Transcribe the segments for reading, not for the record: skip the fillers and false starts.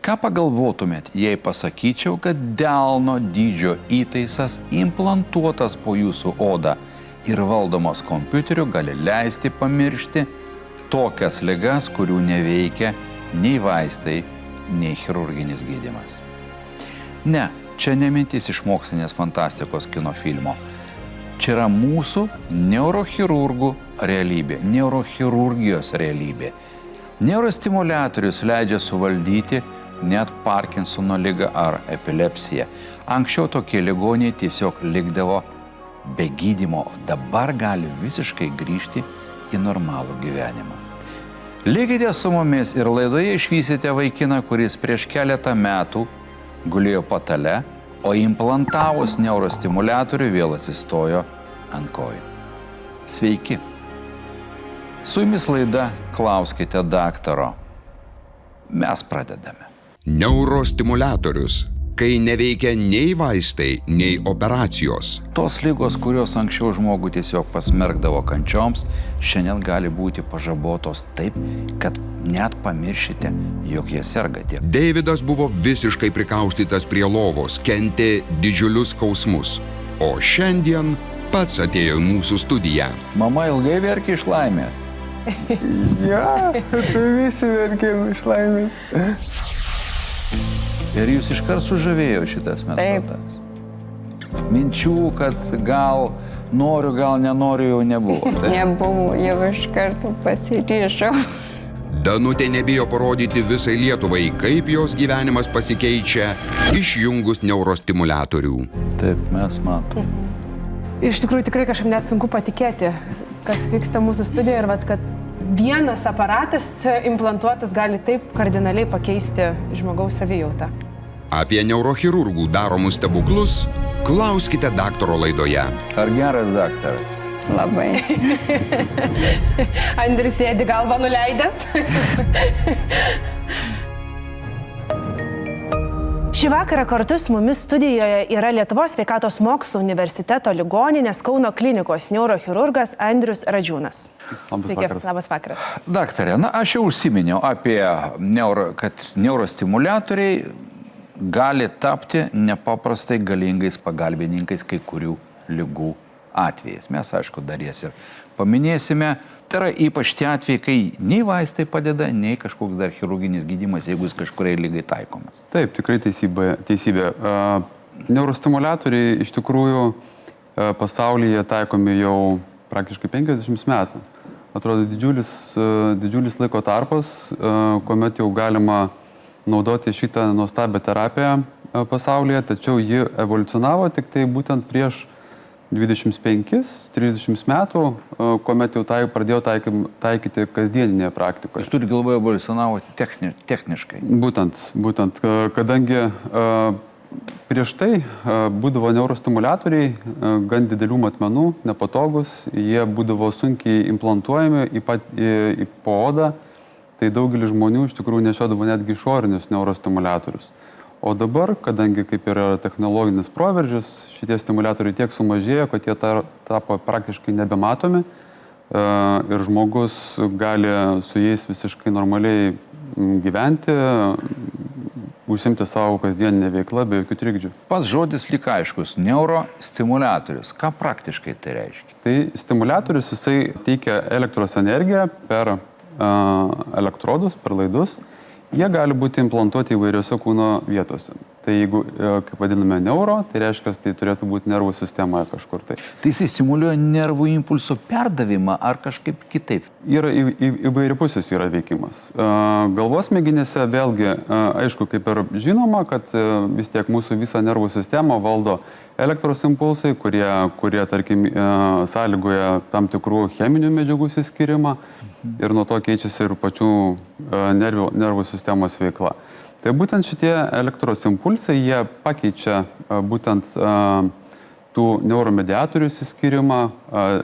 Ką pagalvotumėt, jei pasakyčiau, kad delno dydžio įtaisas implantuotas po jūsų odą ir valdomas kompiuteriu gali leisti pamiršti tokias ligas, kurių neveikia nei vaistai, nei chirurginis gydymas? Ne, čia ne mintis iš mokslinės fantastikos kino filmo. Čia yra mūsų neurochirurgų realybė, neurochirurgijos realybė. Neurostimuliatorius leidžia suvaldyti net Parkinsono ligą ar epilepsiją. Anksčiau tokie ligoniai tiesiog likdavo be gydymo, dabar gali visiškai grįžti į normalų gyvenimą. Likite su mumis ir laidoje išvysite vaikiną, kuris prieš keletą metų gulėjo patale, o implantavus neurostimuliatorių vėl atsistojo ant kojų. Sveiki! Su jumis laida Klauskite daktaro. Mes pradedame. Neurostimuliatorius, kai neveikia nei vaistai, nei operacijos. Tos ligos, kurios anksčiau žmogų tiesiog pasmerkdavo kančioms, šiandien gali būti pažabotos taip, kad net pamiršite, jog jie sergate. Deividas buvo visiškai prikaustytas prie lovos, kentė didžiulius skausmus. O šiandien pats atėjo į mūsų studiją. Mama ilgai verkė iš laimės. Ja, tai visi verkėm iš laimės. Ir jūs iškart sužavėjo šitas metodas. Minčių, kad gal noriu, gal nenoriu, jau nebuvo. Taip? Nebuvo, jau iš karto pasiryžau. Danutė nebijo parodyti visai Lietuvai, kaip jos gyvenimas pasikeičia išjungus neurostimuliatorių. Taip, mes matom. Iš tikrųjų, tikrai kažkaip net sunku patikėti, kas vyksta mūsų studijoje ir kad vienas aparatas implantuotas gali taip kardinaliai pakeisti žmogaus savijautą. Apie neurochirurgų daromus stebuklus klauskite daktaro laidoje. Ar geras daktaras? Labai. Andrius sėdi galvą nuleidęs. Šį vakarą kartu su mumis studijoje yra Lietuvos sveikatos mokslų universiteto ligoninės Kauno klinikos neurochirurgas Andrius Radžiūnas. Labas vakaras. Daktarė, aš jau užsiminiau apie, kad neurostimuliatoriai gali tapti nepaprastai galingais pagalbininkais kai kurių ligų atvejais. Mes, aišku, dar jas ir paminėsime. Tai yra ypač tie atvejai, kai nei vaistai padeda, nei kažkoks dar chirurginis gydymas, jeigu jis kažkuriai lygai taikomas. Taip, tikrai teisybė. Neurostimuliatoriai iš tikrųjų pasaulyje taikomi jau praktiškai 50 metų. Atrodo didžiulis laiko tarpas, kuomet jau galima naudoti šitą nuostabią terapiją pasaulyje, tačiau ji evoliucionavo tik tai būtent prieš 25-30 metų, kuomet jau pradėjo taikyti kasdieninėje praktikoje. Jūs turite galvoje evoliucionavo techniškai? Būtent, kadangi prieš tai būdavo neurostimuliatoriai gan didelių matmenų, nepatogus, jie būdavo sunkiai implantuojami po odą, tai daugelis žmonių iš tikrųjų nešiodavo netgi išorinius neurostimuliatorius. O dabar, kadangi kaip yra technologinis proveržis, šitie stimuliatoriai tiek sumažėjo, kad jie tapo praktiškai nebematomi ir žmogus gali su jais visiškai normaliai gyventi, užsimti savo kasdieninę veiklą be jokių trikdžių. Pats žodis lyg aiškus - neurostimuliatorius. Ką praktiškai tai reiškia? Tai stimuliatorius, jisai teikia elektros energiją per elektrodus, per laidus. Jie gali būti implantuoti įvairiose kūno vietose. Tai jeigu, kaip vadiname, neuro, tai reiškia, tai turėtų būti nervų sistemoje kažkur tai. Tai jisai stimuliuoja nervų impulso perdavimą ar kažkaip kitaip? Yra įvairiapusis yra veikimas. Galvos smegenyse vėlgi, aišku, kaip ir žinoma, kad vis tiek mūsų visą nervų sistemą valdo elektros impulsai, kurie tarkim, sąlygoja tam tikrų cheminių medžiagų išsiskyrimą ir nuo to keičiasi ir pačių nervų sistemos veikla. Tai būtent šitie elektros impulsai, jie pakeičia būtent tų neuromediatorių išsiskyrimą,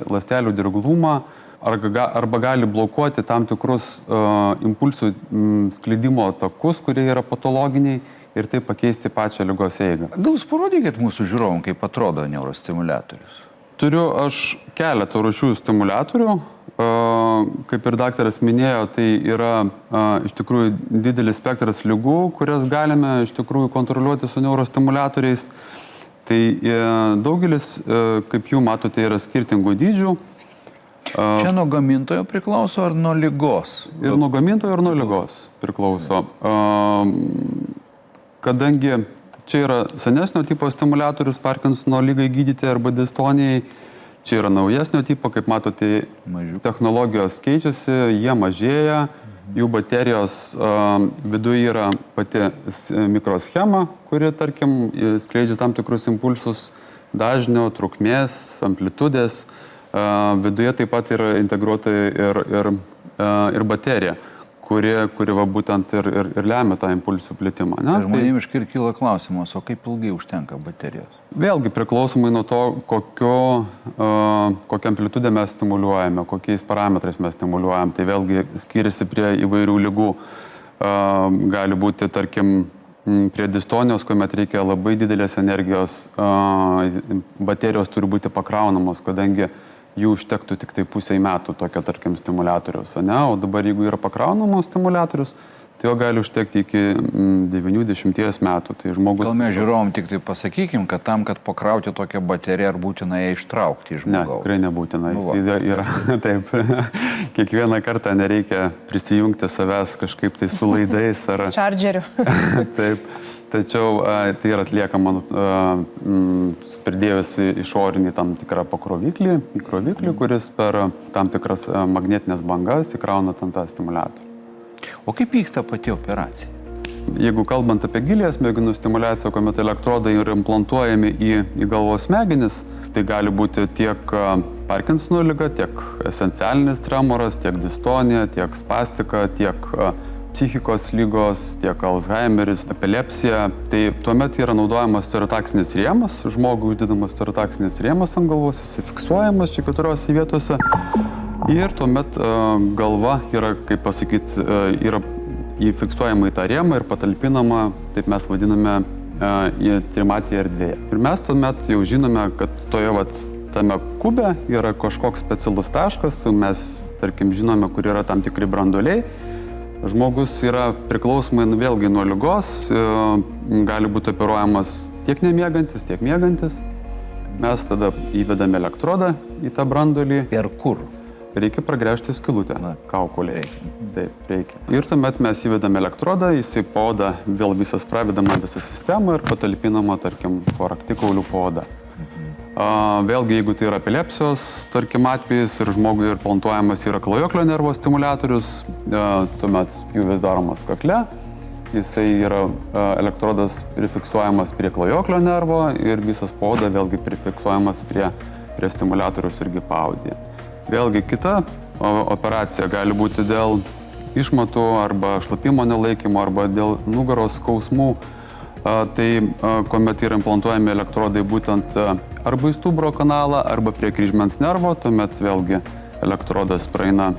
ląstelių dirglumą, arba gali blokuoti tam tikrus impulsų sklidimo takus, kurie yra patologiniai, ir taip pakeisti pačią ligos eigą. Gal jūs parodykit mūsų žiūrovom, kaip atrodo neurostimuliatorius? Turiu aš keletą rūšių stimuliatorių. Kaip ir daktaras minėjo, tai yra iš tikrųjų didelis spektras ligų, kurias galime iš tikrųjų kontroliuoti su neurostimuliatoriais. Tai daugelis, kaip jų matote, yra skirtingų dydžių. Čia nuo gamintojo priklauso ar nuo ligos? Ir nuo gamintojo, ir nuo ligos priklauso. Kadangi čia yra senesnio tipo stimuliatorius Parkinsono lygai gydyti arba distonijai, čia yra naujesnio tipo, kaip matote, technologijos keičiasi, jie mažėja, jų baterijos viduje yra pati mikroschema, kuri, tarkim, skleidžia tam tikrus impulsus dažnio, trukmės, amplitudės. Viduje taip pat yra integruota ir baterija, kuri va būtent ir lemia tą impulsų plitimą. Žmonėms iškart kyla klausimas, o kaip ilgai užtenka baterijos? Vėlgi priklausomai nuo to, kokią amplitudę mes stimuliuojame, kokiais parametrais mes stimuliuojam. Tai vėlgi skiriasi prie įvairių ligų. Gali būti, tarkim, prie distonijos, kuomet reikia labai didelės energijos, baterijos turi būti pakraunamos, kadangi jų užtektų tik tai pusei metų tokio, tarkim, stimuliatorius. O dabar, jeigu yra pakraunamos stimuliatorius, tai jo gali užtekti iki 90 metų. Tai žmogus... Gal mes žiūrovom tik tai pasakykim, kad tam, kad pakrauti tokią bateriją, ar būtina ją ištraukti iš žmogaus? Ne, tikrai nebūtina. Yra, taip, kiekvieną kartą nereikia prisijungti savęs kažkaip tai su laidais ar... Čardžeriu. Taip. Tačiau tai yra atliekama pridėjus išorinį tam tikrą pakroviklį, kuris per tam tikras magnetinės bangas įkrauna tą stimuliatorių. O kaip vyksta pati operacija? Jeigu kalbant apie giliąją smegenų stimuliaciją, kuomet elektrodai yra implantuojami į galvos smegenis, tai gali būti tiek Parkinsono liga, tiek esencialinis tremoras, tiek distonija, tiek spastika, tiek psichikos lygos, tiek Alzheimeris, epilepsija. Tai tuomet yra naudojamas stereotaksinis rėmas, žmogui uždedamas stereotaksinis rėmas ant galvos, jis fiksuojamas čia keturiose vietose. Ir tuomet galva yra, kaip pasakyti, yra įfiksuojama į tą rėmą ir patalpinama, taip mes vadiname, į trimatį erdvėje. Ir mes tuomet jau žinome, kad tame kube yra kažkoks specialus taškas, mes, tarkim, žinome, kur yra tam tikri branduoliai. Žmogus yra priklausomai vėlgi nuo ligos, gali būti operuojamas tiek nemiegantis, tiek miegantis. Mes tada įvedame elektrodą į tą branduolį. Ir kur? Reikia pragręžti skylutę kaukolėje. Taip, reikia. Ir tuomet mes įvedame elektrodą, jisai po odą vėl visas pravedama visą sistemą ir patalpinama, tarkim, po raktikaulių po odą. Vėlgi, jeigu tai yra epilepsijos, tarkim, atvejis ir žmogui implantuojamas yra klajoklio nervo stimuliatorius, tuomet pjūvis daromas kakle, jisai yra elektrodas prifiksuojamas prie klajoklio nervo ir visas po oda vėlgi prifiksuojamas prie stimuliatorius irgi paaudyje. Vėlgi kita operacija gali būti dėl išmatų arba šlapimo nelaikymo arba dėl nugaros skausmų. Tai kuomet yra implantuojami elektrodai būtent arba į stuburo kanalą, arba prie kryžmens nervo, tuomet vėlgi elektrodas praeina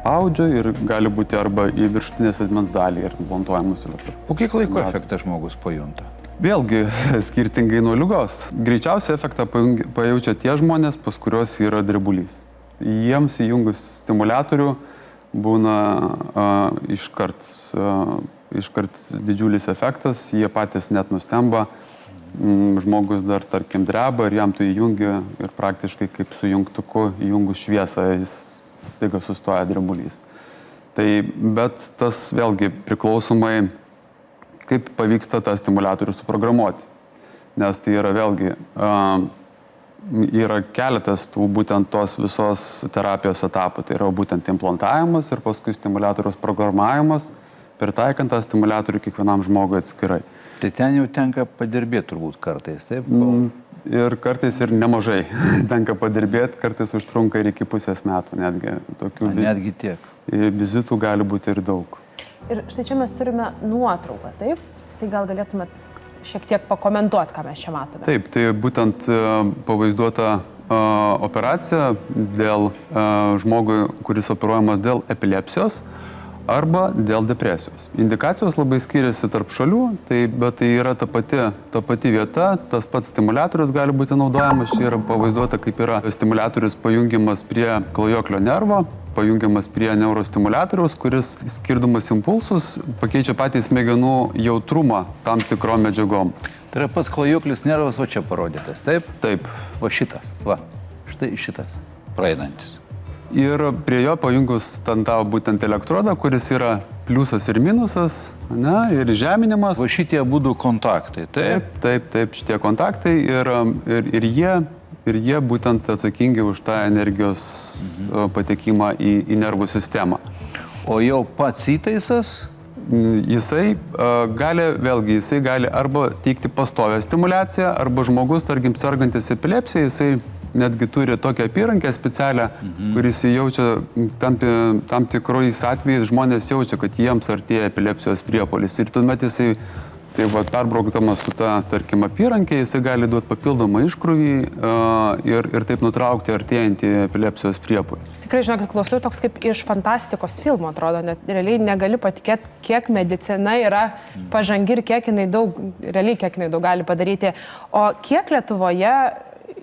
paudžiu ir gali būti arba į viršutinės asmens dalį ir implantuojamus elektrodas. Po kiek laiko efektą žmogus pajunta? Vėlgi, skirtingai nuo ligos. Greičiausiai efektą pajaučia tie žmonės, pas kuriuos yra drebulys. Jiems įjungus stimuliatorių būna iškart didžiulis efektas, jie patys net nustemba, žmogus dar, tarkim, dreba ir jam tu įjungi ir praktiškai kaip su jungtuku įjungus šviesą, jis staiga sustoja drebulys. Tai, bet tas vėlgi priklausomai, kaip pavyksta tą stimuliatorių suprogramuoti. Nes tai yra vėlgi, yra keletas tų būtent tos visos terapijos etapų. Tai yra būtent implantavimas ir paskui stimuliatoriaus programavimas, pritaikant tą stimuliatorių kiekvienam žmogui atskirai. Tai ten jau tenka padirbėti turbūt kartais, taip? Ir kartais ir nemažai tenka padirbėti, kartais užtrunka ir iki pusės metų netgi. Netgi tiek. Vizitų gali būti ir daug. Ir štai čia mes turime nuotrauką, taip? Tai gal galėtumėt šiek tiek pakomentuoti, ką mes čia matome. Taip, tai būtent pavaizduota operacija dėl žmogui, kuris operuojamas dėl epilepsijos. arba dėl depresijos. Indikacijos labai skiriasi tarp šalių, bet tai yra ta pati vieta, tas pats stimuliatorius gali būti naudojamas, čia yra pavaizduota, kaip yra stimuliatorius pajungiamas prie klajoklio nervo, pajungiamas prie neurostimuliatoriaus, kuris skirdamas impulsus pakeičia patį smegenų jautrumą tam tikrom medžiagom. Tai yra pats klajoklis nervas, va čia parodytas, taip? Taip. Va šitas, va. Štai šitas, praeinantis. Ir prie jo pajungus tą būtent elektrodą, kuris yra pliusas ir minusas, ir žeminimas. Va šitie būdų kontaktai, taip? Taip, šitie kontaktai ir jie būtent atsakingi už tą energijos patekimą į nervų sistemą. O jau pats įtaisas? Jisai gali arba teikti pastovę stimulaciją, arba žmogus, tarkim, sergantis epilepsija, jisai netgi turi tokią apyrankę specialią, kuris jaučia tam tikrais atvejais, žmonės jaučia, kad jiems artėja epilepsijos priepuolis. Ir tuomet jisai, perbraukdamas su ta, tarkim, apyrankė, jisai gali duoti papildomą iškrūvį ir taip nutraukti artėjantį epilepsijos priepuolį. Tikrai, žinokit, klausau toks kaip iš fantastikos filmo, atrodo, net realiai negali patikėti, kiek medicina yra pažangi ir kiek jinai daug gali padaryti. O kiek Lietuvoje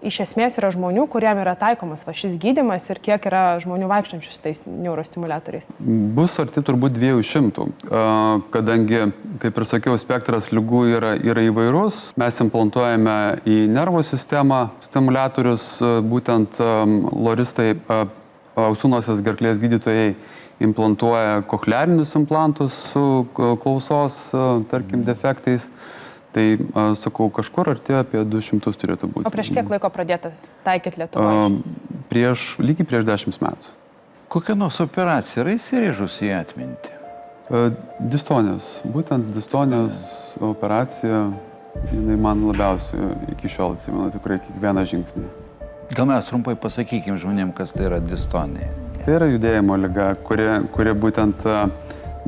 iš esmės yra žmonių, kuriem yra taikomas šis gydymas ir kiek yra žmonių vaikštančių su tais neurostimuliatoriais? Bus arti turbūt 200, kadangi, kaip ir sakiau, spektras ligų yra įvairus. Mes implantuojame į nervų sistemą stimuliatorius, būtent loristai, ausų nosies gerklės gydytojai implantuoja kochlearinius implantus su klausos, tarkim, defektais. Tai, sakau, kažkur artėja apie 200 turėtų būti. O prieš kiek laiko pradėtas taikyti Lietuvoje? Lygiai prieš 10 metų. Kokia nors operacija yra įsirėžus į atmintį? Distonijos. Būtent distonijos operacija, jinai man labiausiai iki šiol atsimenu tikrai kiekvieną žingsnį. Gal mes trumpai pasakykime žmonėm, kas tai yra distonija? Tai yra judėjimo liga, kuri būtent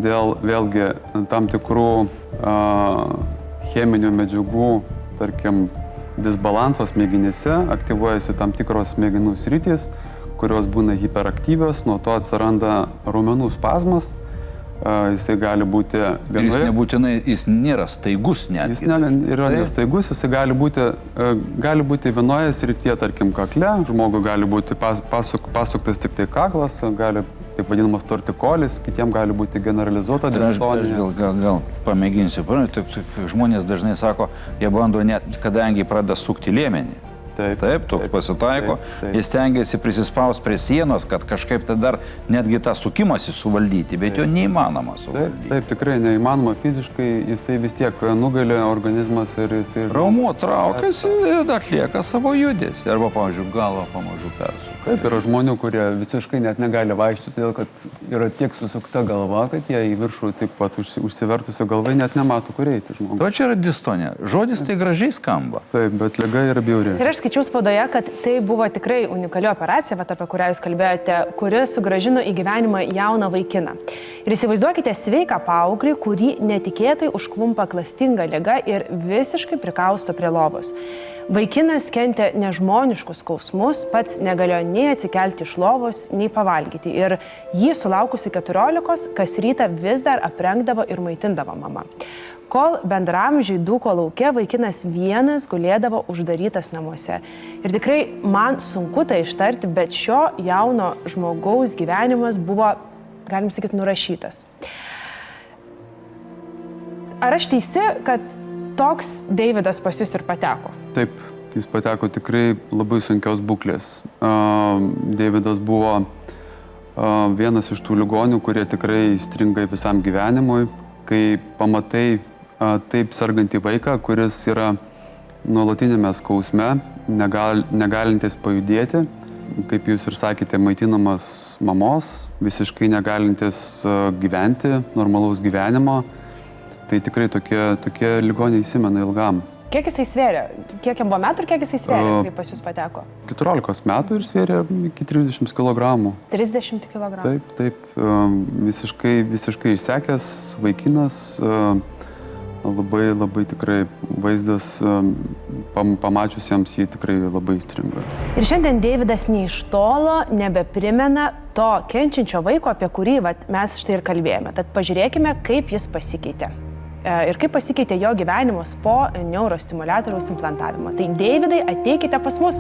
dėl vėlgi tam tikrų cheminių medžiagų, tarkim, disbalanso smegenyse, aktyvuojasi tam tikros smegenų sritys, kurios būna hiperaktyvios, nuo to atsiranda raumenų spazmas. Jisai gali būti vienoje... Jis nebūtinai, jis nėra staigus net. Jis yra nestaigus, jisai gali būti vienoje srityje, tarkim, kakle, žmogui gali būti pasuktas tik tai kaklas, gali taip vadinamas tortikolis, kitiem gali būti generalizuota distonija. Aš gal pamėginsiu. Žmonės dažnai sako, jie bando net, kadangi pradeda sukti liemenį. Taip, toks pasitaiko. Jis tengiasi prisispausti prie sienos, kad kažkaip tai dar netgi tą sukimąsi suvaldyti, bet jo neįmanoma suvaldyti. Taip, tikrai neįmanoma fiziškai, jisai vis tiek nugali organizmas ir jisai... Raumuo traukiasi ir atlieka savo judesį. Arba, pavyzdžiui, galvą pamažu persuka. Taip, yra žmonių, kurie visiškai net negali vaikščioti, todėl kad yra tiek susukta galva, kad jie į viršų taip pat užsivertusi galvai net nemato, kur eiti žmogus. To čia yra distonija. Žodis tai gražiai skamba. Taip, bet liga yra bjauri. Ir aš skaičiau spaudoje, kad tai buvo tikrai unikali operacija, apie kurią jūs kalbėjote, kuri sugrąžino į gyvenimą jauną vaikiną. Ir įsivaizduokite sveiką paauglį, kurį netikėtai užklumpa klastinga liga ir visiškai prikausto prie lovos. Vaikinas kentė nežmoniškus skausmus, pats negalėjo nei atsikelti iš lovos, nei pavalgyti. Ir jį sulaukusi 14, kas rytą vis dar aprengdavo ir maitindavo mama. Kol bendramžiai dūko lauke, vaikinas vienas gulėdavo uždarytas namuose. Ir tikrai man sunku tai ištarti, bet šio jauno žmogaus gyvenimas buvo, galim sakyti, nurašytas. Ar aš teisi, kad toks Deividas pas jūs ir pateko? Taip, jis pateko tikrai labai sunkios būklės. Deividas buvo vienas iš tų ligonių, kurie tikrai įstringa visam gyvenimui, kai pamatai taip sergantį vaiką, kuris yra nuolatinėme skausme, negalintis pajudėti, kaip jūs ir sakėte, maitinamas mamos, visiškai negalintis gyventi normalaus gyvenimo. Tai tikrai tokie ligoniai įsimena ilgam. Kiek jisai svėrė? Kiek jam buvo metų ir kiek jisai svėrė, kai pas jūs pateko? 14 metų ir svėrė iki 30 kg. 30 kg? Taip, visiškai išsekęs vaikinas, labai tikrai vaizdas pamačiusiems jį tikrai labai įstringa. Ir šiandien Deividas nei iš tolo nebeprimena to kenčiančio vaiko, apie kurį mes štai ir kalbėjome. Tad pažiūrėkime, kaip jis pasikeitė. Ir kaip pasikeitė jo gyvenimas po neurostimuliatoriaus implantavimo. Tai Deividai, ateikite pas mus.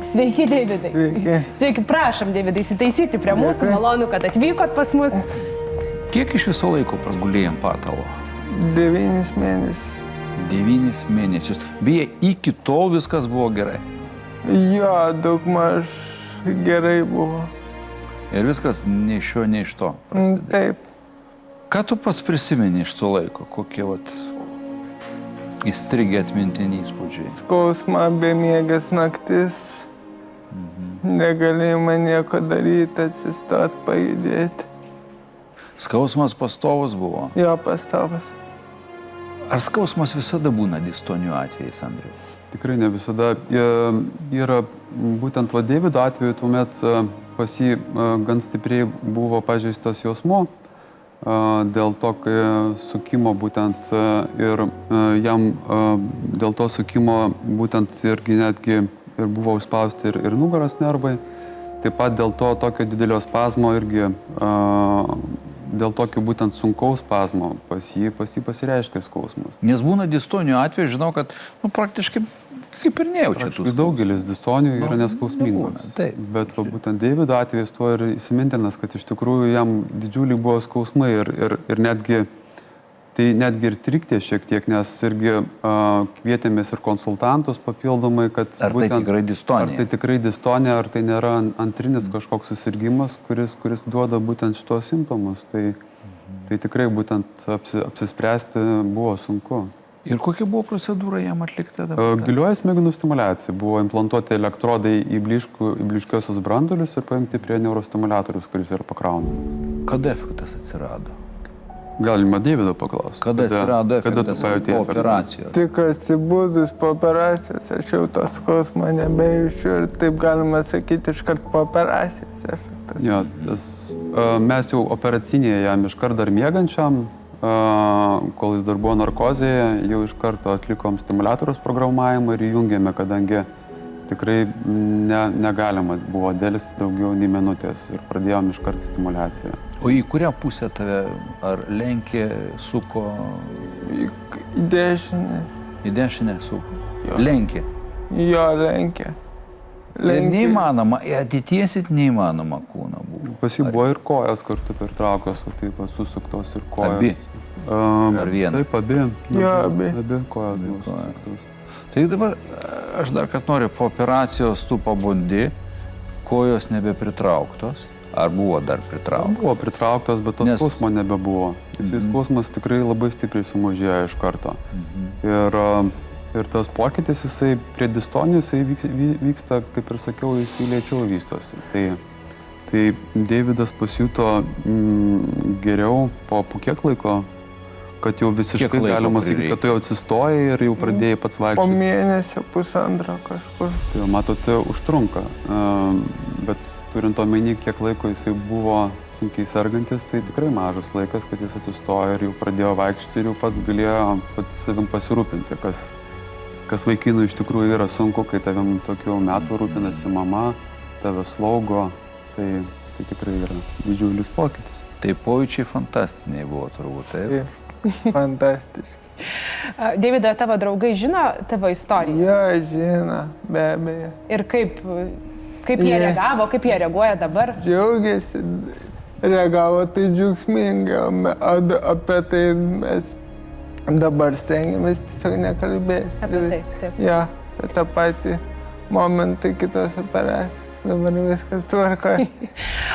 Sveiki, Deividai. Sveiki. Sveiki, prašom, Deividai, įsitaisyti prie mūsų. Malonu, kad atvykot pas mus. Kiek iš viso laiko pragulėjom patalo? 9 mėnesius. 9 mėnesius. Beje, iki tol viskas buvo gerai. Jo, daugmaž gerai buvo. Ir viskas nei iš šio, nei iš to prasidėjo. Taip. Ką tu pats prisimeni iš to laiko? Kokie įstrigę atmintiniai įspūdžiai? Skausma, bemiegas naktis. Negalėjome nieko daryti, atsistot, pajudėti. Skausmas pastovus buvo. Jo, pastovas. Ar skausmas visada būna distonijų atvejais, Andriu? Tikrai ne visada. Yra būtent Deivido atveju, tuomet pas jį gan stipriai buvo pažeistas jausmo, dėl to sukimo būtent ir jam dėl to sukimo būtent irgi netgi ir buvo užspausti ir nugaros nervai. Taip pat dėl to tokio didelio spazmo irgi, dėl tokio būtent sunkaus spazmo pas jį pasireiškia skausmas. Nes būna distonijų atveju, žinau, kad praktiškai kaip ir nejaučia tų skausmų. Daugelis distonijų yra neskausmingos. Bet būtent Deivido atvejais tuo ir įsimintinas, kad iš tikrųjų jam didžiuliai buvo skausmai ir netgi ir trikdė šiek tiek, nes irgi kvietėmės ir konsultantus papildomai, kad ar tai tikrai distonija? Ar tai tikrai distonija, ar tai nėra antrinis kažkoks susirgimas, kuris duoda būtent šitos simptomus. Tai tikrai būtent apsispręsti buvo sunku. Ir kokia buvo procedūra jam atlikta dabar? Gilioji smegenų stimuliacija. Buvo implantuoti elektrodai į blyškiosius branduolius ir paimti prie neurostimuliatorius, kuris yra pakraunamas. Kada efektas atsirado? Galima Deivido paklausti. Kada atsirado efektas po operacijos? Tik atsibūdus po operacijos, aš jau tos skausmo nebejaučiu ir taip galima sakyti iškart po operacijos efektas. Jo, mes jau operacinėje jam iškart dar miegančiam, kol jis dar buvo narkozėje, jau iš karto atlikom stimuliatoriaus programavimą ir įjungėme, kadangi tikrai negalima buvo dėlisti daugiau nei minutės ir pradėjom iš karto stimuliaciją. O į kurią pusę tave ar lenkė, suko? Į dešinę. Į dešinę suko? Jo. Lenkė? Jo, lenkė. Ir neįmanoma, atitiesit neįmanoma kūną buvo. Pas jį buvo ir kojas kartu pertraukos, taip susuktos ir kojas. Abi? Ar viena? Taip, abi. Jo, abi. Abi kojas buvo susuktos. Tai dabar aš dar kad noriu, po operacijos tu pabundi, kojos nebepritrauktos. Ar buvo dar pritrauktos? Buvo pritrauktos, bet tos skausmo nebebuvo. Skausmas tikrai labai stipriai sumažėjo iš karto. Ir tas pokytis, jisai prie distonijų, jisai vyksta, kaip ir sakiau, jisai lėčiau vystosi. Tai Deividas pasijuto geriau po kiek laiko, kad jau visiškai galima sakyti, kad tu jau atsistojai ir jau pradėjai pats vaikščioti. Po mėnesio, pusantro kažkur. Tai matote, užtrunka. Bet turint omeny, kiek laiko jisai buvo sunkiai sergantis, tai tikrai mažas laikas, kad jis atsistojo ir jau pradėjo vaikščioti ir jau pats galėjo pats savim pasirūpinti, kas vaikinui iš tikrųjų yra sunku, kai tavim tokių metų rūpinasi mama, tave slaugo, tai tikrai yra didžiulis pokytis. Tai pojūčiai fantastiniai buvo turbūt, taip? Fantastiški. Deivido, tavo draugai žino tavo istoriją? Jo, žino, be abejo. Ir kaip jie reagavo, kaip jie reaguoja dabar? Džiaugiasi, reagavo tai džiaugsmingai, o apie tai mes dabar stengiamės tiesiog nekalbėti. Apie tai, taip. Jo, apie tą patį momentą kitos operacijos. Dabar viskas tvarkoja.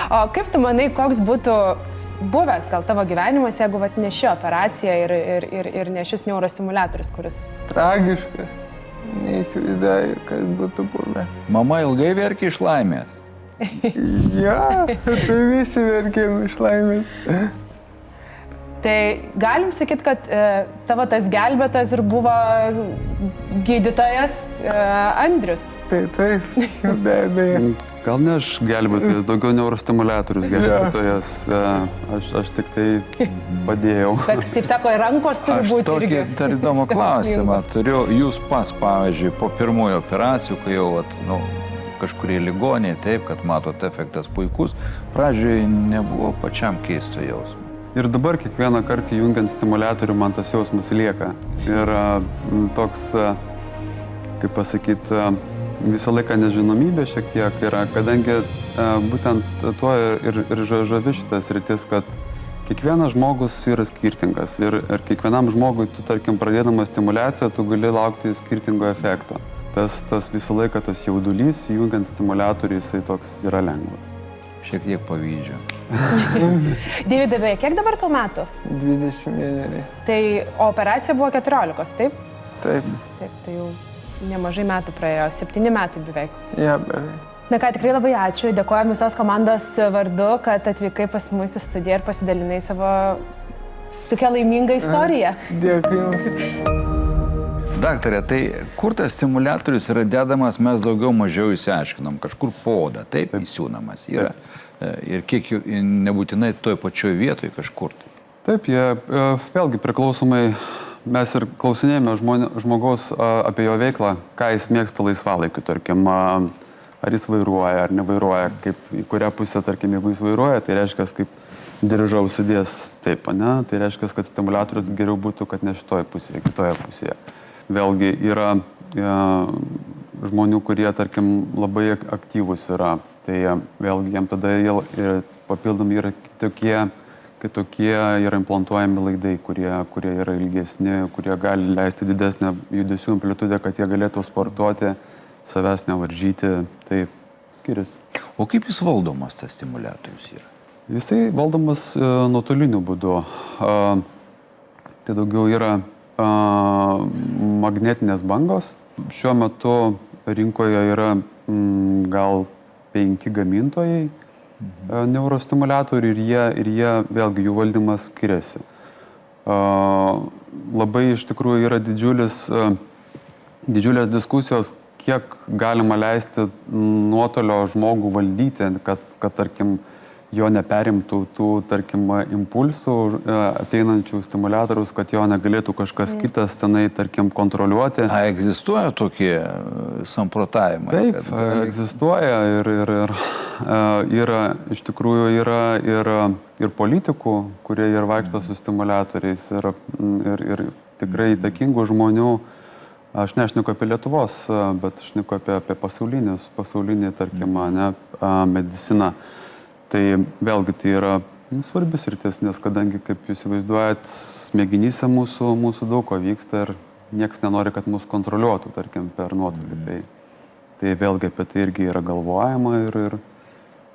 O kaip tu manai, koks būtų buvęs gal tavo gyvenimas, jeigu ne ši operacija ir ne šis neurostimuliatorius, kuris... Tragiškas. Neįsivaizduoju, kas būtų buvę. Mama ilgai verkė iš laimės. Ja, tai visi verkėm iš laimės. Tai galim sakyti, kad tavo tas gelbėtas ir buvo gydytojas Andrius. Taip, be abejo. Gal ne aš gelbėtojas, daugiau neurostimuliatorius gelbėtojas. Aš tik tai padėjau. Bet, taip sako, rankos turi Aš būti tokį irgi. dar įdomų klausimą stilingos. turiu. Jūs pats, pavyzdžiui, po pirmojo operacijų, kai jau kažkurie ligoniai, taip, kad matot, efektas puikus, pradžioje nebuvo pačiam keisto jausmo. Ir dabar kiekvieną kartą jungiant stimuliatorių man tas jausmas lieka. Ir toks, kaip pasakyti, visą laiką nežinomybė šiek tiek yra, kadangi būtent tuo ir žavi šitas rytis, kad kiekvienas žmogus yra skirtingas ir kiekvienam žmogui, tu tarkim, pradėdamas stimuliaciją, tu gali laukti skirtingo efekto. Tas visą laiką tas jaudulys, jungiant stimuliatorių, jisai toks yra lengvas. Šiek tiek pavydžiu. Deividai, beje, kiek dabar tau metų? 21. Tai operacija buvo 14, taip? Taip, Taip, tai jau nemažai metų praėjo, 7 metai beveik. ja, beveik. Na ką, tikrai labai ačiū, dėkojame visos komandos vardu, kad atvykai pas mus į studiją ir pasidalinai savo tokią laimingą istoriją. Dėkui jums. Daktarė, tai kur tas stimuliatorius yra dedamas, mes daugiau mažiau įsiaiškinam. Kažkur po odą, taip, įsiūnamas yra. Ir kiek nebūtinai toj pačioj vietoj kažkur. Taip, jie vėlgi priklausomai, mes ir klausinėjame žmogaus apie jo veiklą, ką jis mėgsta laisvalaikiu, tarkim, ar jis vairuoja, ar nevairuoja, kaip į kurią pusę, tarkim, jeigu jis vairuoja, tai reiškia, kaip diržą užsidės taip, ne? Tai reiškia, kad stimuliatorius geriau būtų, kad ne šitoje pusėje, kitoje pusėje. Vėlgi yra žmonių, kurie, tarkim, labai aktyvūs yra, tai vėlgi jiem tada papildomi yra kitokie yra implantuojami laidai, kurie yra ilgesni, kurie gali leisti didesnę judesių amplitudę, kad jie galėtų sportuoti, savęs nevaržyti, tai skiriasi. O kaip jis valdomas tas stimuliatorius yra? Jisai valdomas nuotoliniu būdu. Tai daugiau yra magnetinės bangos. Šiuo metu rinkoje yra gal 5 gamintojai neurostimuliatorių ir jie vėlgi jų valdymas skiriasi. Labai iš tikrųjų yra didžiulės diskusijos, kiek galima leisti nuotolio žmogų valdyti, kad tarkim, jo neperimtų tų, tarkim, impulsų ateinančių stimuliatorius, kad jo negalėtų kažkas kitas tenai, tarkim, kontroliuoti. A, egzistuoja tokie samprotavimai? Taip, egzistuoja ir iš tikrųjų yra ir politikų, kurie ir vaikšto su stimuliatoriais ir tikrai įtakingų žmonių. Aš nešneku apie Lietuvos, bet aš šneku apie pasaulinį, tarkim, mediciną. Tai vėlgi tai yra svarbis rytis, nes kadangi, kaip jūs įsivaizduojat, smegenyse mūsų daug ko vyksta ir niekas nenori, kad mus kontroliuotų, tarkim, per nuotolį. Tai vėlgi apie tai irgi yra galvojama ir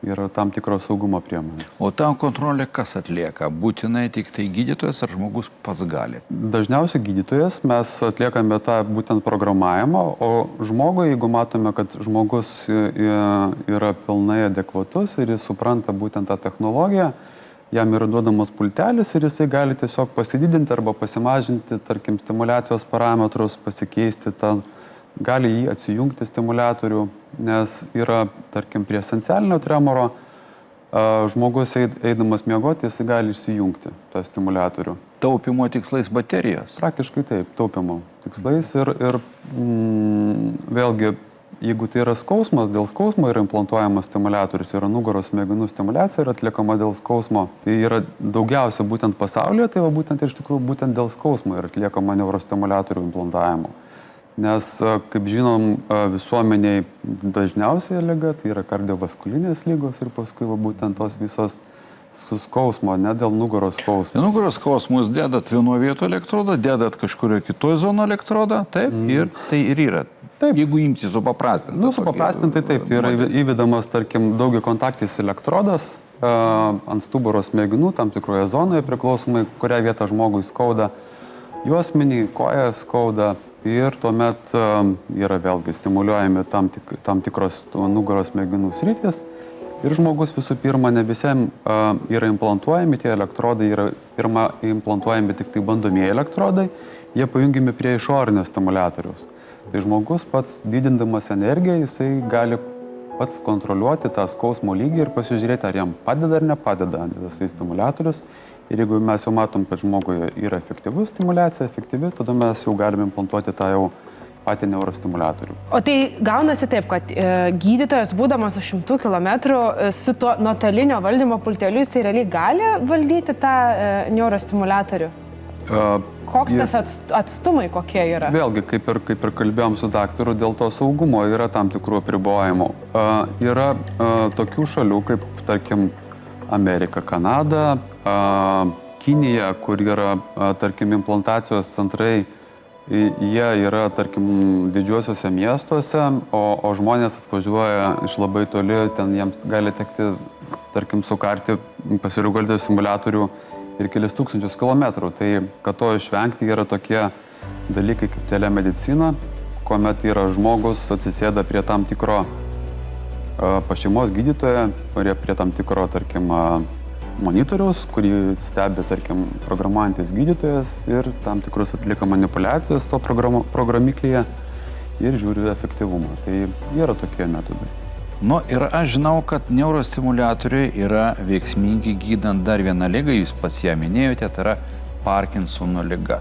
yra tam tikros saugumo priemonės. O tą kontrolę kas atlieka? Būtinai tik tai gydytojas ar žmogus pats gali? Dažniausiai gydytojas, mes atliekame tą būtent programavimą, o žmogui, jeigu matome, kad žmogus yra pilnai adekvatus ir jis supranta būtent tą technologiją, jam yra duodamas pultelis ir jisai gali tiesiog pasididinti arba pasimažinti, tarkim, stimuliacijos parametrus, pasikeisti tą, gali jį atsijungti stimuliatorių, nes yra, tarkim, prie sensialinio tremoro, žmogus eidamas miegoti, jisai gali išsijungti tą stimuliatorių. Taupimo tikslais baterijos? Praktiškai taip, taupimo tikslais ir vėlgi, jeigu tai yra skausmas, dėl skausmo yra implantuojamas stimuliatorius, yra nugaros smegenų stimuliacija yra atliekama dėl skausmo. Tai yra daugiausia būtent pasaulyje, tai va būtent iš tikrųjų būtent dėl skausmo yra atliekama neurostimuliatorių implantavimo. Nes, kaip žinom, visuomeniai dažniausiai liga, tai yra kardiovaskulinės lygos ir paskui va, būtent tos visos su skausmo, ne dėl nugaros skausmo. Nugaros skausmus dedat vienoje vietoje elektrodą, dedat kažkurioje kitoje zonoje elektrodą, taip, ir tai ir yra. Taip. Jeigu imti supaprastinti. Supaprastinti taip, tai yra įvedamas, tarkim, daugiakontaktis elektrodas ant stuburo smegenų, tam tikroje zonoje, priklausomai, kurią vietą žmogui skauda, juosmenį, koją skauda. Ir tuomet yra vėlgi stimuliuojami tam tikros nugaros smegenų sritys. Ir žmogus visų pirma, ne visiems yra implantuojami, tie elektrodai yra pirma implantuojami tik tai bandomieji elektrodai, jie pajungiami prie išorinio stimuliatoriaus. Tai žmogus pats didindamas energiją, jisai gali pats kontroliuoti tą skausmo lygį ir pasižiūrėti, ar jam padeda ar nepadeda tas stimuliatorius. Ir jeigu mes jau matom, kad žmogui yra efektyvus stimulacija, efektyvi, tada mes jau galime implantuoti tą jau patį neurostimuliatorių. O tai gaunasi taip, kad gydytojas, būdamas už 100 km su tuo nuotolinio valdymo pulteliu, jisai realiai gali valdyti tą neurostimuliatorių? Koks tas atstumai kokie yra? Vėlgi, kaip ir kalbėjom su daktaru, dėl to saugumo yra tam tikrų apribojimų. Yra tokių šalių kaip, tarkim, Amerika, Kanada, Kinija, kur yra, tarkim, implantacijos centrai, jie yra, tarkim, didžiuosiuose miestuose, o žmonės atvažiuoja iš labai toli, ten jiems gali tekti, tarkim, sukarti pasiriugolti simuliatorių ir kelis tūkstančius kilometrų. Tai, kad to išvengti, yra tokie dalykai kaip telemedicina, kuomet yra žmogus atsisėda prie tam tikro pas šeimos gydytoją, prie tam tikro, tarkim, monitoriaus, kurį stebi, tarkim, programuojantis gydytojas ir tam tikrus atlieka manipulacijas to programiklyje ir žiūri efektyvumą. Tai yra tokie metodai. Nu ir aš žinau, kad neurostimuliatoriai yra veiksmingi gydant dar vieną ligą, jūs pats ją minėjote, tai yra Parkinsono liga.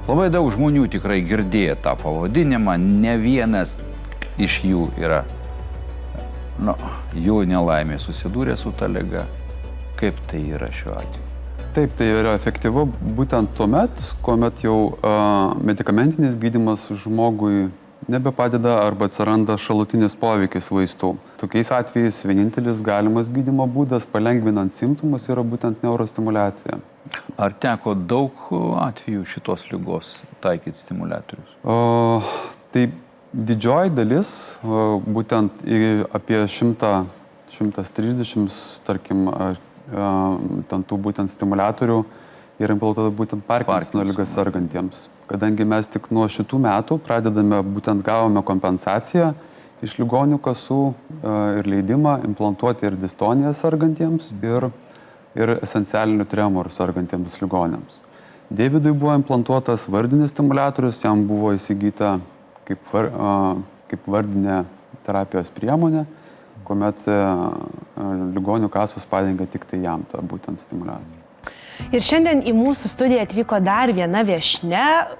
Labai daug žmonių tikrai girdėjo tą pavadinimą, ne vienas iš jų yra, jų nelaimė susidūrė su ta liga. Kaip tai yra šiuo atveju? Taip, tai yra efektyvu būtent tuomet, kuomet jau medikamentinis gydymas žmogui nebepadeda arba atsiranda šalutinis poveikis vaistų. Tokiais atvejais vienintelis galimas gydymo būdas, palengvinant simptomus, yra būtent neurostimuliacija. Ar teko daug atvejų šitos ligos taikyti stimuliatorius? Tai didžioji dalis, būtent apie 130, tarkim, ten tų būtent stimuliatorių yra implantuota būtent Parkinsono ligą sergantiems. Kadangi mes tik nuo šitų metų gavome kompensaciją iš ligonių kasų ir leidimą implantuoti ir distoniją sergantiems, ir esencialinių tremorų sergantiems ligoniams. Deividui buvo implantuotas vardinis stimuliatorius, jam buvo įsigyta kaip vardinė terapijos priemonė, kuomet ligonių kasos padengia tik tai jam tą būtent stimuliatorių. Ir šiandien į mūsų studiją atvyko dar viena viešnia,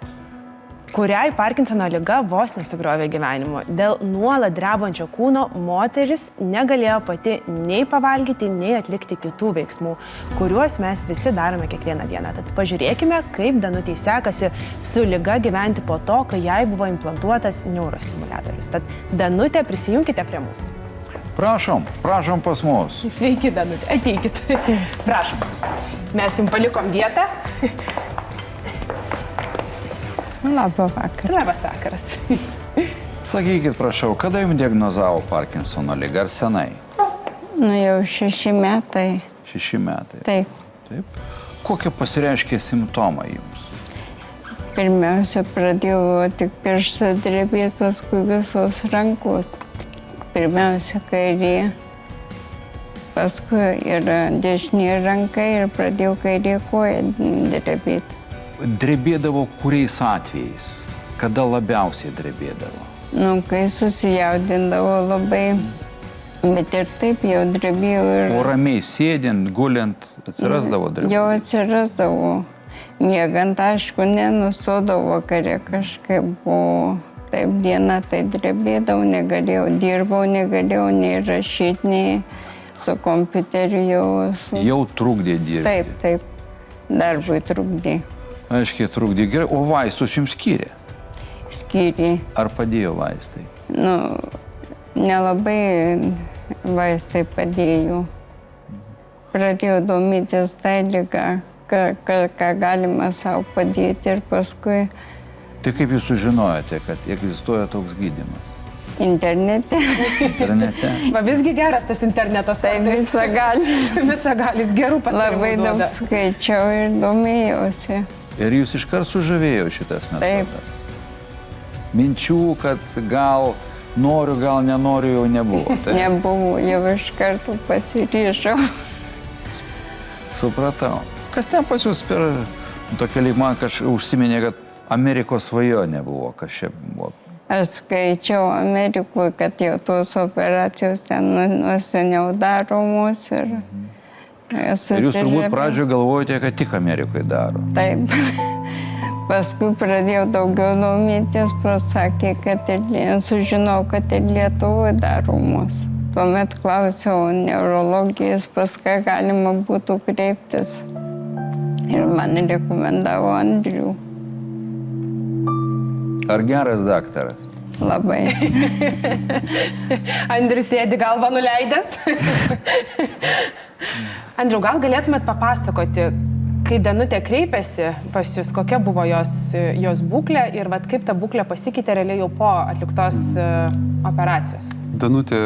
kuriai Parkinsono liga vos nesugriovė gyvenimo. Dėl nuolat drebančio kūno moteris negalėjo pati nei pavalgyti, nei atlikti kitų veiksmų, kuriuos mes visi darome kiekvieną dieną. Tad pažiūrėkime, kaip Danutei sekasi su liga gyventi po to, kai jai buvo implantuotas neurostimuliatorius. Tad Danutė, prisijunkite prie mūsų. Prašom pas mus. Sveiki, Danutė, ateikit. Prašom. Mes jums palikom vietą. Labą vakarą. Labas vakaras. Sakykit, prašau, kada jums diagnozavo Parkinsono ligą, ar senai? Jau 6 metai. 6 metai. Taip. Kokie pasireiškė simptomai jums? Pirmiausia, pradėjau tik pirštą drebėti, paskui visos rankos. Pirmiausia, kairė, paskui ir dešinė ranka ir pradėjau kairė koją drebėti. Drebėdavo kuriais atvejais? Kada labiausiai drebėdavo? Kai susijaudindavo labai, bet ir taip jau drebėjau. O ramiai sėdint, gulint, atsirasdavo drebėjimas? Jau atsirasdavo. Miegant, aišku, nenustodavo vakare kažkaip buvo. Taip, dieną tai drebėdavau, negalėjau, dirbau, negalėjau nei rašyti, nei su kompiuteriu jau. Jau trukdė dirbti? Taip, darbui trukdė. Aiškiai trukdė. Gerai, o vaistus jums skyrė? Skyrė. Ar padėjo vaistai? Nelabai vaistai padėjo. Pradėjau domytis tą ligą, ką galima savo padėti ir paskui. Tai kaip jūs sužinojote, kad egzistuoja toks gydymas? Internete. Internete? Va visgi geras tas internetas. Tai visagalis. Visagalis, gerų patarimų Labai daug duoda. skaičiau ir domėjausi. Ir jūs iškart sužavėjo šitas metodas? Taip. Minčių, kad gal noriu, gal nenoriu, jau nebuvo. Taip? Nebuvo, jau iš karto pasiryžau. Supratau. Kas ten pas jūs per tokia lyg man kažkaip užsiminė, kad Amerikos svajonė buvo, kas čia buvo Aš skaičiau Amerikoje, kad jau tos operacijos ten nuo seniau daromos ir esu Ir jūs turbūt stebėjus. pradžioje galvojate, kad tik Amerikoje daro. Taip. Paskui pradėjau daugiau domėtis, pasakė, kad sužinau, kad ir Lietuvoje daromos. Tuomet klausiau neurologijos, pas ką galima būtų kreiptis. Ir man rekomendavo Andrių. Ar geras daktaras? Labai. Andrius sėdi galvą nuleidęs. Andriu, gal galėtumėt papasakoti, kai Danutė kreipėsi pas jūs, kokia buvo jos būklė ir vat, kaip ta būklė pasikeitė realiai jau po atliktos operacijos? Danutė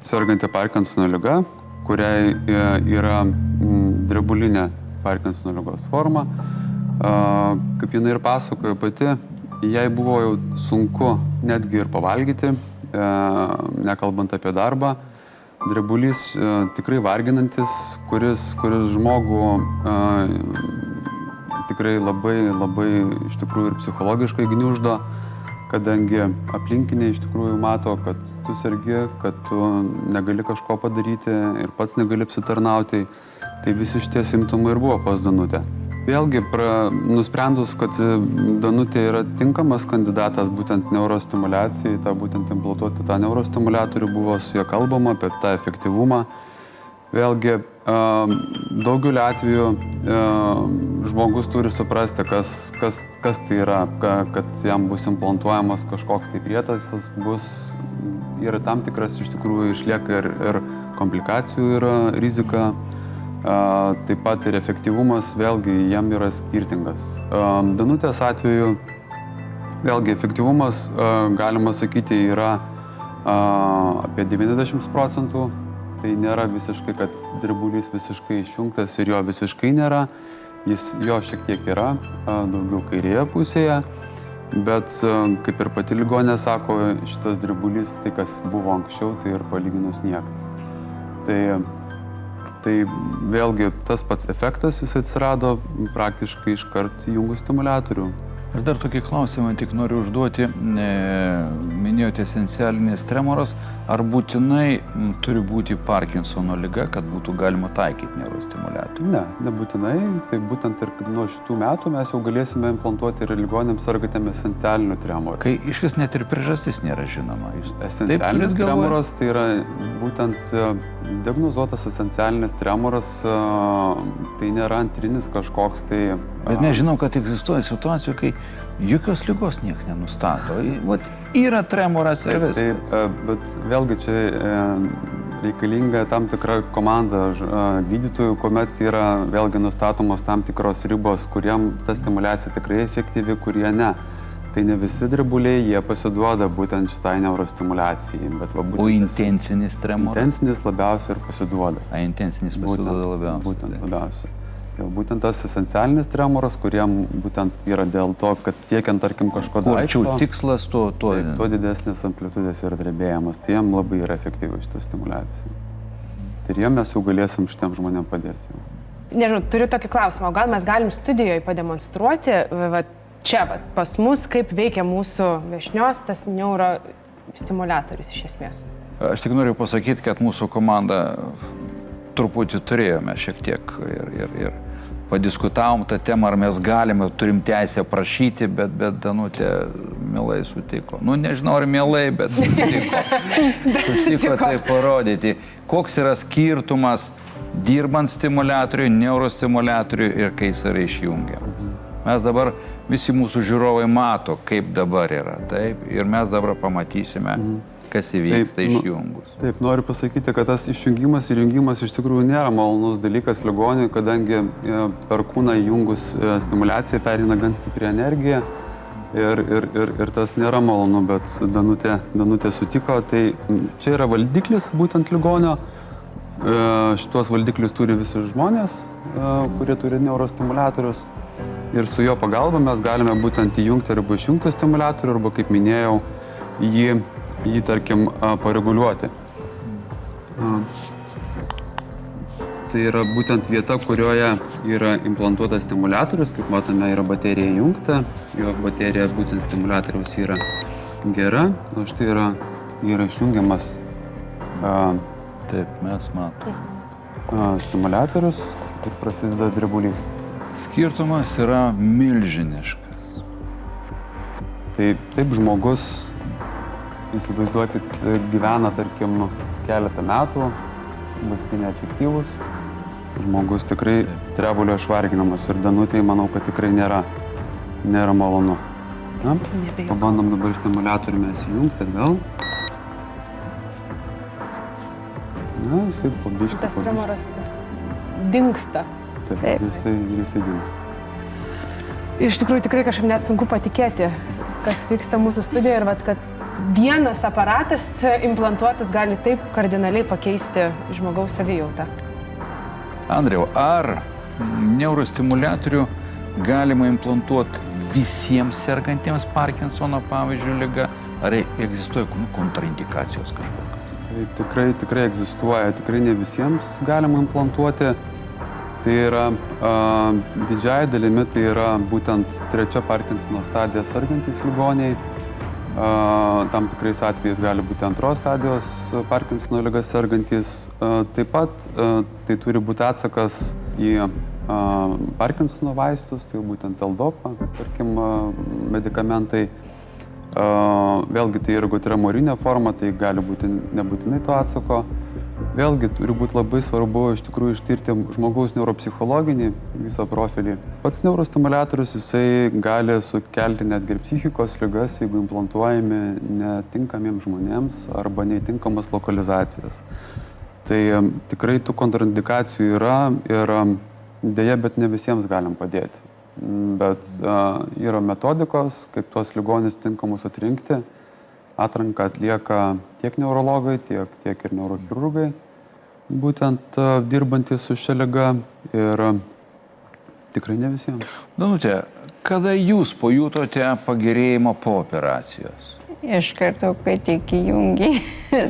serganti Parkinsono liga, kuriai yra drebulinė Parkinsono ligos forma. Kaip jinai ir pasakojo pati, jai buvo jau sunku netgi ir pavalgyti, nekalbant apie darbą. Drebulys tikrai varginantis, kuris žmogų tikrai labai iš tikrųjų ir psichologiškai gniuždo, kadangi aplinkiniai iš tikrųjų mato, kad tu sergi, kad tu negali kažko padaryti ir pats negali apsitarnauti. Tai visi šitie simptomai ir buvo pas Danutę. Vėlgi, nusprendus, kad Danutė yra tinkamas kandidatas būtent neurostimuliacijai, būtent implantuoti tą neurostimuliatorių, buvo su ja kalbama apie tą efektyvumą. Vėlgi, daugeliu atveju žmogus turi suprasti, kas tai yra, kad jam bus implantuojamas kažkoks tai prietaisas, ir tam tikras iš tikrųjų išlieka ir komplikacijų yra rizika. Taip pat ir efektyvumas vėlgi jam yra skirtingas. Danutės atveju vėlgi efektyvumas, galima sakyti, yra apie 90%. Tai nėra visiškai, kad drebulys visiškai išjungtas ir jo visiškai nėra. Jo šiek tiek yra, daugiau kairėje pusėje. Bet kaip ir pati ligonė sako, šitas drebulys, tai kas buvo anksčiau, tai ir palyginus niekas. Tai vėlgi tas pats efektas jis atsirado praktiškai iškart įjungus stimuliatorių. Aš dar tokį klausimą tik noriu užduoti. Minėjote esencialinis tremoras. Ar būtinai turi būti Parkinsono liga, kad būtų galima taikyti neurostimuliatorių? Ne, nebūtinai. Tai būtent ir nuo šitų metų mes jau galėsime implantuoti ir ligonėms sergantiem esencialiniu tremoru. Kai iš vis net ir priežastis nėra žinoma. Esencialinis tremoras tai yra būtent diagnozuotas esencialinis tremoras, tai nėra antrinis kažkoks tai... Bet mes žinom, kad egzistuoja situacijų, kai jokios ligos niekas nenustato. Vat yra tremoras ir viskas. Taip, bet vėlgi čia reikalinga tam tikra komanda gydytojų, kuomet yra vėlgi nustatomos tam tikros ribos, kuriem ta stimulacija tikrai efektyvi, kurie ne. Tai ne visi drebuliai, jie pasiduoda būtent šitai neurostimuliacijai. O intensinis tremoras? Intensinis labiausiai ir pasiduoda. Intensinis pasiduoda labiausiai. Būtent labiausiai. Būtent tas esencialinis tremoras, kuriem būtent yra dėl to, kad siekiant, tarkim, kažko daikto, tikslas to didesnės amplitudės yra drebėjimas. Tai jiem labai yra efektyvi šitą stimulaciją. Tai jiem mes jau galėsim šitiem žmonėm padėti. Nežinau, turiu tokį klausimą. Gal mes galim studijoje pademonstruoti čia pas mus, kaip veikia mūsų viešnios tas neurostimuliatorius iš esmės? Aš tik noriu pasakyti, kad mūsų komanda truputį turėjome šiek tiek ir padiskutavom tą temą, ar mes galime, turim teisę prašyti, bet Danutė mielai sutiko. Nežinau, ar mielai, bet sutiko tai parodyti. Koks yra skirtumas dirbant stimuliatoriui, neurostimuliatoriui ir kai jis yra išjungiamas. Mes dabar, visi mūsų žiūrovai mato, kaip dabar yra, taip, ir mes dabar pamatysime, kas įvyksta išjungus. Taip, noriu pasakyti, kad tas išjungimas ir jungimas iš tikrųjų nėra malonus dalykas ligoniui, kadangi per kūną įjungus stimuliaciją perina gan stipri energija ir tas nėra malonu, bet Danutė sutiko. Tai čia yra valdiklis būtent ligonio. Šitos valdiklius turi visi žmonės, kurie turi neurostimuliatorius. Ir su jo pagalba mes galime būtent įjungti arba išjungti stimuliatorių, arba, kaip minėjau, jį tarkim, pareguliuoti. Tai yra būtent vieta, kurioje yra implantuotas stimuliatorius. Kaip matome, yra baterija įjungta. Jo baterija būtent stimuliatoriaus yra gera. O štai yra išjungiamas Taip, mes matome. stimuliatorius ir prasideda drebulys. Skirtumas yra milžiniškas. Tai taip žmogus, įsivaizduokit, gyvena, tarkim, keletą metų, vaistai neefektyvūs. Žmogus tikrai drebulio išvarginamas ir Danutei, manau, kad tikrai nėra malonu. Na, pabandom dabar stimuliatorių mes įjungti atgal. Na, jisai po biškį. Tas tremoras dingsta. Taip, jisai dingsta. Iš tikrųjų, tikrai kažkaip net sunku patikėti, kas vyksta mūsų studijoje ir kad vienas aparatas implantuotas gali taip kardinaliai pakeisti žmogaus savijautą. Andriau, ar neurostimuliatorių galima implantuoti visiems sergantiems Parkinsono, pavyzdžiui, liga, ar egzistuoja kontraindikacijos kažkokios? Tai tikrai egzistuoja, tikrai ne visiems galima implantuoti. Tai yra didžiai dalimi, tai yra būtent 3 Parkinsono stadija sergantys ligoniai. Tam tikrais atvejais gali būti 2 stadijos Parkinsono ligas sergantys. Taip pat tai turi būti atsakas į Parkinsono vaistus, tai būtent L-dopa, tarkim, medikamentai. Vėlgi tai yra tremorinė forma, tai gali būti nebūtinai to atsako. Vėlgi turi būti labai svarbu iš tikrųjų ištirti žmogaus neuropsichologinį visą profilį. Pats neurostimuliatorius, jisai gali sukelti netgi ir psichikos ligas, jeigu implantuojami netinkamiems žmonėms arba netinkamas lokalizacijas. Tai tikrai tų kontraindikacijų yra ir dėja, bet ne visiems galim padėti. Bet yra metodikos, kaip tuos ligonius tinkamus atrinkti. Atranką atlieka tiek neurologai, tiek ir neurochirurgai, būtent dirbantys su šia liga ir tikrai ne visiems. Danute, kada jūs pajutote pagerėjimą po operacijos? Iš karto, kai tik įjungi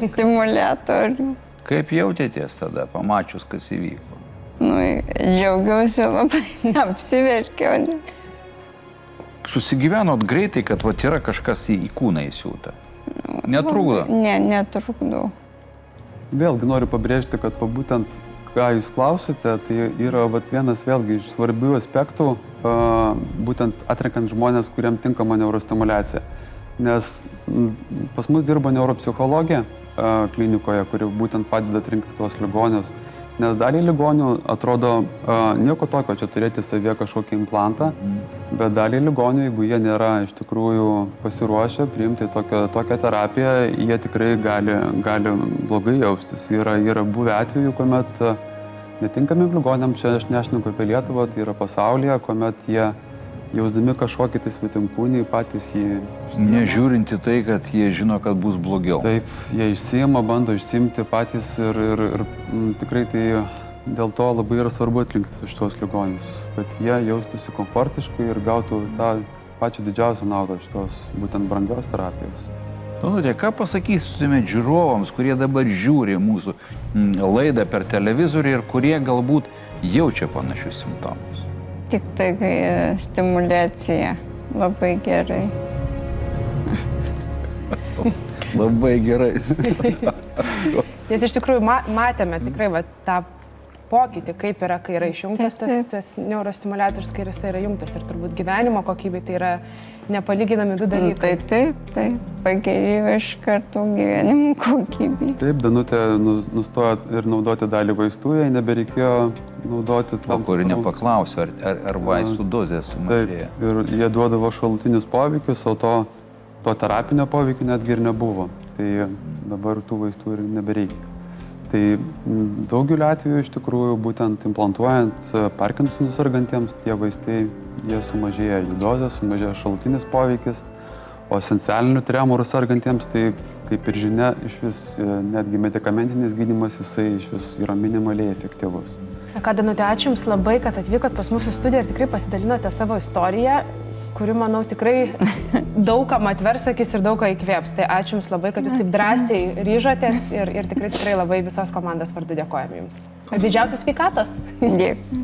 stimuliatorių. Kaip jautėtės tada, pamačius, kas įvyko? Džiaugiausi labai, apsiverkiau. Susigyvenot greitai, kad yra kažkas į kūną įsiūta? Netrukdo? Ne, netrukdo. Vėlgi noriu pabrėžti, kad būtent, ką jūs klausite, tai yra vienas vėlgi iš svarbių aspektų, būtent atrenkant žmonės, kuriem tinkama neurostimuliacija. Nes pas mus dirba neuropsichologija klinikoje, kuri būtent padeda atrinkti tuos ligonius. Nes daliai ligonių atrodo nieko tokio čia turėti savyje kažkokį implantą, bet daliai ligonių, jeigu jie nėra iš tikrųjų pasiruošę priimti tokią terapiją, jie tikrai gali blogai jaustis. Yra buvę atvejų, kuomet netinkami ligoniam, čia aš nešneku apie Lietuvą, tai yra pasaulyje, kuomet jie jausdami kažkokį tai svetimkūnį patys jį... Nežiūrinti tai, kad jie žino, kad bus blogiau. Taip, jie išsiima, bando išsiimti patys ir tikrai tai dėl to labai yra svarbu atlinkti šitos ligonius, kad jie jaustųsi komfortiškai ir gautų tą pačią didžiausią naudą šitos būtent brangios terapijos. Danute, ką pasakytumėte žiūrovams, kurie dabar žiūri mūsų laidą per televizorių ir kurie galbūt jaučia panašius simptomus? Tik tai stimuliacija labai gerai. Labai gerai. Nes iš tikrųjų matėme tikrai tą pokytį, kaip yra, kai yra išjungtas tas neurostimuliatorius, kai jis yra jungtas ir turbūt gyvenimo kokybė, tai yra nepalyginami 2 dalykai. Taip, pagerėjo iš karto gyvenimo kokybė. Taip, Danutė nustojo ir naudoti dalį vaistų, jai nebereikėjo naudoti tam. O kuri nepaklausė, ar vaistų dozės sumažėjo. Taip, ir jie duodavo šalutinius poveikius, o to terapinio poveikio netgi ir nebuvo. Tai dabar tų vaistų ir nebereikia. Tai daugeliu atveju iš tikrųjų būtent implantuojant Parkinsonu sergantiems tie vaistai, jie sumažėja jų dozė, sumažėja šalutinis poveikis, o sensialinių tremorų sergantiems tai kaip ir žinia, iš vis netgi medikamentinis gydymas jisai iš vis yra minimaliai efektyvus. Ką, Danute, ačiū Jums labai, kad atvykot pas mūsų studiją ir tikrai pasidalinote savo istoriją, kuri, manau, tikrai daugam atvers akis ir daug ką įkvėps. Tai ačiū Jums labai, kad Jūs taip drąsiai ryžotės ir tikrai labai visos komandos vardu dėkojame Jums. Didžiausios sveikatos. Dėkui.